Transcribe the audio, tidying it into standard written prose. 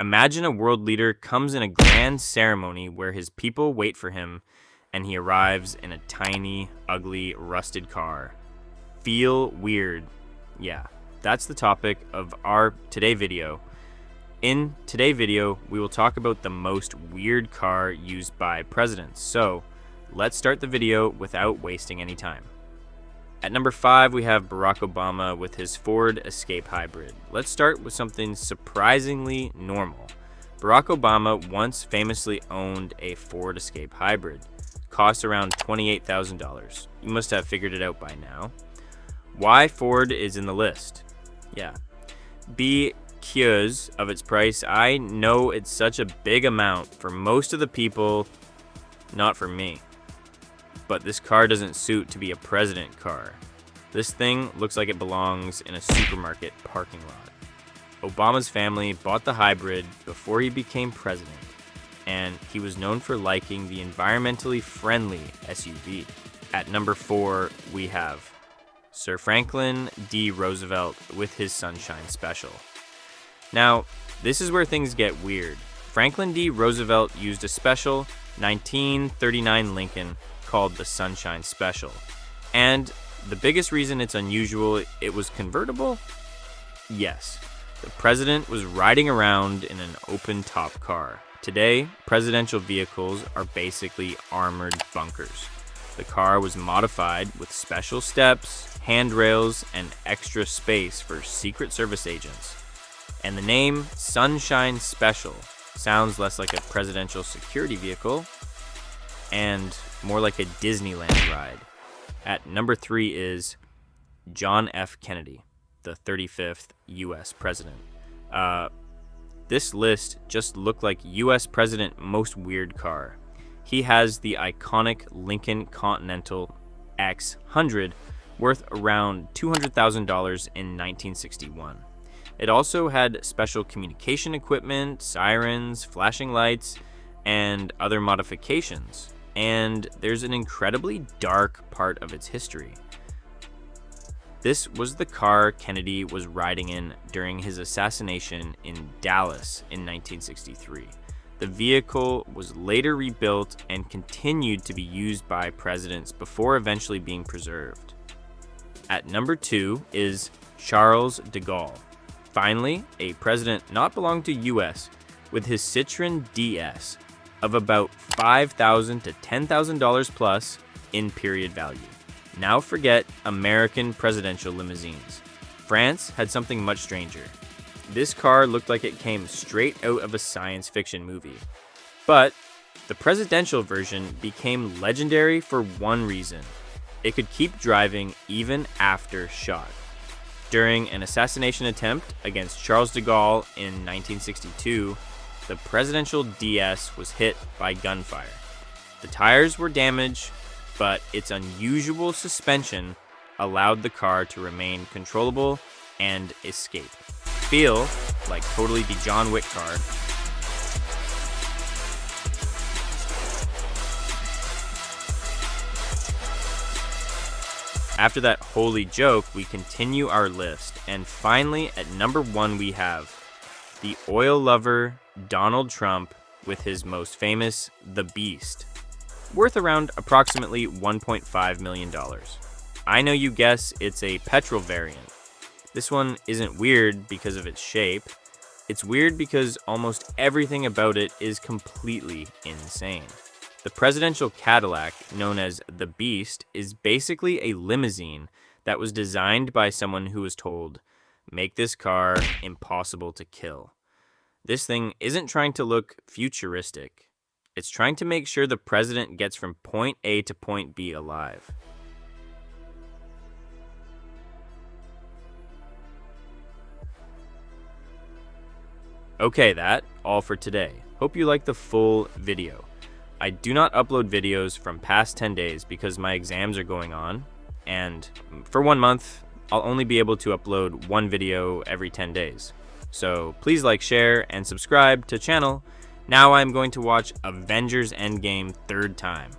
Imagine a world leader comes in a grand ceremony where his people wait for him and he arrives in a tiny, ugly, rusted car. Feel weird. Yeah, that's the topic of our today video. In today's video, we will talk about the most weird car used by presidents. So, let's start the video without wasting any time. At number 5, we have Barack Obama with his Ford Escape Hybrid. Let's start with something surprisingly normal. Barack Obama once famously owned a Ford Escape Hybrid. Cost around $28,000. You must have figured it out by now. Why Ford is in the list? Yeah. Because of its price, I know it's such a big amount for most of the people, not for me. But this car doesn't suit to be a president car. This thing looks like it belongs in a supermarket parking lot. Obama's family bought the hybrid before he became president, and he was known for liking the environmentally friendly SUV. At number 4, we have Sir Franklin D. Roosevelt with his Sunshine Special. Now, this is where things get weird. Franklin D. Roosevelt used a special 1939 Lincoln called the Sunshine Special. And the biggest reason it's unusual, it was convertible? Yes. The president was riding around in an open-top car. Today, presidential vehicles are basically armored bunkers. The car was modified with special steps, handrails, and extra space for Secret Service agents. And the name Sunshine Special sounds less like a presidential security vehicle and more like a Disneyland ride. At number 3 is John F. Kennedy, the 35th U.S. president. This list just looked like U.S. president most weird car. He has the iconic Lincoln Continental X100 worth around $200,000 in 1961. It also had special communication equipment, sirens, flashing lights, and other modifications. And there's an incredibly dark part of its history. This was the car Kennedy was riding in during his assassination in Dallas in 1963. The vehicle was later rebuilt and continued to be used by presidents before eventually being preserved. At number 2 is Charles de Gaulle. Finally, a president not belonging to US with his Citroen DS of about $5,000 to $10,000 plus in period value. Now forget American presidential limousines. France had something much stranger. This car looked like it came straight out of a science fiction movie. But the presidential version became legendary for one reason. It could keep driving even after shot. During an assassination attempt against Charles de Gaulle in 1962, the presidential DS was hit by gunfire. The tires were damaged, but its unusual suspension allowed the car to remain controllable and escape. Feel like totally the John Wick car. After that holy joke, we continue our list, and finally at number 1 we have the oil lover Donald Trump with his most famous The Beast, worth around approximately $1.5 million. I know you guess it's a petrol variant. This one isn't weird because of its shape. It's weird because almost everything about it is completely insane. The presidential Cadillac, known as the Beast, is basically a limousine that was designed by someone who was told, "Make this car impossible to kill." This thing isn't trying to look futuristic. It's trying to make sure the president gets from point A to point B alive. Okay, that's all for today. Hope you liked the full video. I do not upload videos from past 10 days because my exams are going on, and for 1 month, I'll only be able to upload one video every 10 days. So please like, share, and subscribe to the channel. Now I'm going to watch Avengers Endgame 3rd time.